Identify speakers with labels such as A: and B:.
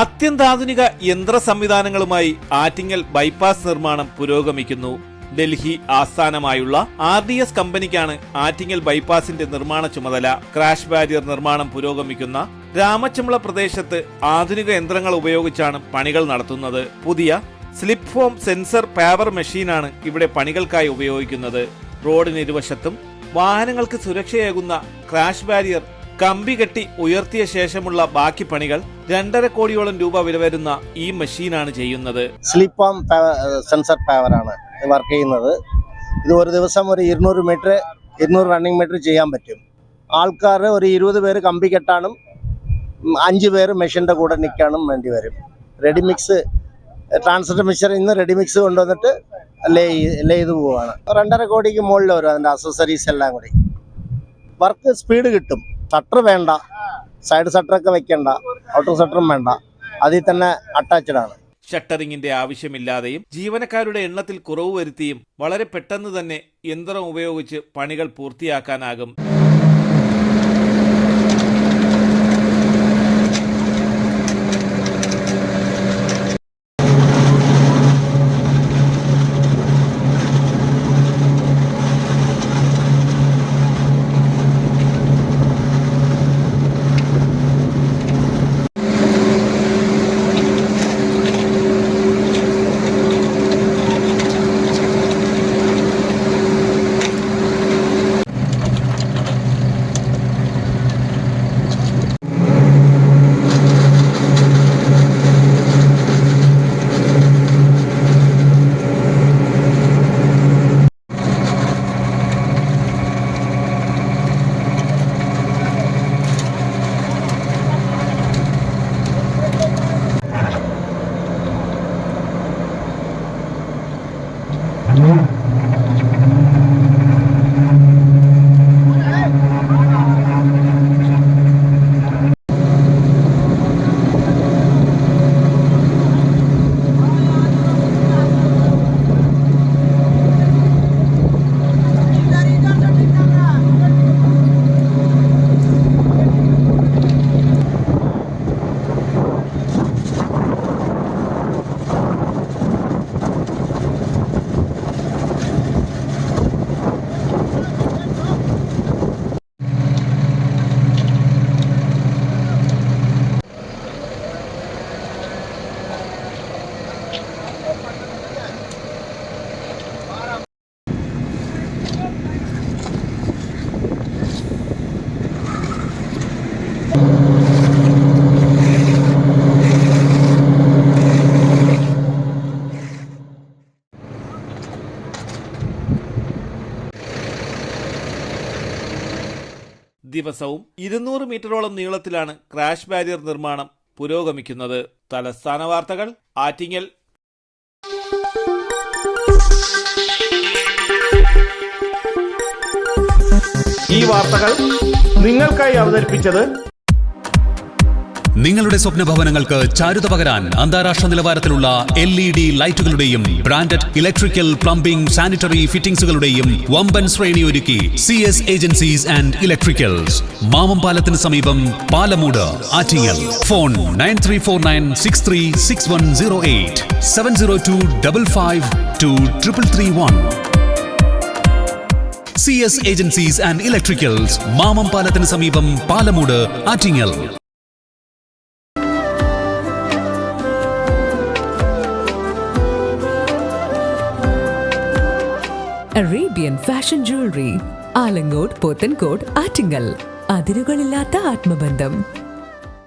A: അത്യന്താധുനിക യന്ത്ര സംവിധാനങ്ങളുമായി ആറ്റിങ്ങൽ ബൈപ്പാസ് നിർമ്മാണം പുരോഗമിക്കുന്നു. ഡൽഹി ആസ്ഥാനമായുള്ള RDS കമ്പനിക്കാണ് ആറ്റിങ്ങൽ ബൈപ്പാസിന്റെ നിർമ്മാണ ചുമതല. ക്രാഷ് ബാരിയർ നിർമ്മാണം പുരോഗമിക്കുന്ന രാമച്ചമ്പ്ള പ്രദേശത്ത് ആധുനിക യന്ത്രങ്ങൾ ഉപയോഗിച്ചാണ് പണികൾ നടത്തുന്നത്. പുതിയ സ്ലിപ്പ് ഫോം സെൻസർ പാവർ മെഷീനാണ് ഇവിടെ പണികൾക്കായി ഉപയോഗിക്കുന്നത്. റോഡിന് ഇരുവശത്തും വാഹനങ്ങൾക്ക് സുരക്ഷയേകുന്ന ക്രാഷ് ബാരിയർ കമ്പി കെട്ടി ഉയർത്തിയ ശേഷമുള്ള ബാക്കി പണികൾ 2.5 കോടിയോളം രൂപ വില വരുന്ന ഈ മെഷീനാണ് ചെയ്യുന്നത്.
B: സ്ലിപ്പ് ഫോം സെൻസർ പാവറാണ് വർക്ക് ചെയ്യുന്നത്. ഇത് ഒരു ദിവസം ഒരു 200 റണ്ണിങ് മീറ്റർ ചെയ്യാൻ പറ്റും. ആൾക്കാർ ഒരു 20 പേര് കമ്പി കെട്ടാനും 5 പേര് മെഷീൻ്റെ കൂടെ നിൽക്കാനും വേണ്ടി വരും. റെഡിമിക്സ് ട്രാൻസ്ഫർ മിക്സർ ഇന്ന് റെഡിമിക്സ് കൊണ്ടുവന്നിട്ട് ലേ ചെയ്ത് പോവാണ്. 2.5 കോടിക്ക് മുകളിൽ വരും അതിൻ്റെ അക്സസറീസ് എല്ലാം കൂടി. വർക്ക് സ്പീഡ് കിട്ടും. ഷട്ടർ വേണ്ട, സൈഡ് ഷട്ടറൊക്കെ വെക്കേണ്ട, ഔട്ടർ ഷട്ടറും വേണ്ട, അതിൽ തന്നെ അറ്റാച്ച്ഡ് ആണ്.
A: ഷട്ടറിങ്ങിന്റെ ആവശ്യമില്ലാതെയും ജീവനക്കാരുടെ എണ്ണത്തിൽ കുറവ് വരുത്തിയും വളരെ പെട്ടെന്ന് തന്നെ യന്ത്രം ഉപയോഗിച്ച് പണികൾ പൂർത്തിയാക്കാനാകും. ദിവസവും 200 മീറ്ററോളം നീളത്തിലാണ് ക്രാഷ് ബാരിയർ നിർമ്മാണം പുരോഗമിക്കുന്നത്. തലസ്ഥാന വാർത്തകൾ, ആറ്റിങ്ങൽ.
C: ഈ വാർത്തകൾ നിങ്ങൾക്കായി അവതരിപ്പിച്ചത്
D: നിങ്ങളുടെ സ്വപ്ന ഭവനങ്ങൾക്ക് ചാരുത പകരാൻ അന്താരാഷ്ട്ര നിലവാരത്തിലുള്ള LED ലൈറ്റുകളുടെയും ബ്രാൻഡഡ് ഇലക്ട്രിക്കൽ, പ്ലംബിംഗ്, സാനിറ്ററി ഫിറ്റിംഗ്സുകളുടെയും വമ്പൻ ശ്രേണി ഒരുക്കി CS agencies and electricals. Mamam പാലത്തിന് സമീപം, Palamood, Attingal. Phone 9349636108 702552331. CS agencies and electricals, Mamam പാലത്തിന് സമീപം, Palamood, Attingal.
E: Arabian Fashion Jewelry, Alangode, Pothencode, Attingal. അതിരുകളില്ലാത്ത ആത്മബന്ധം.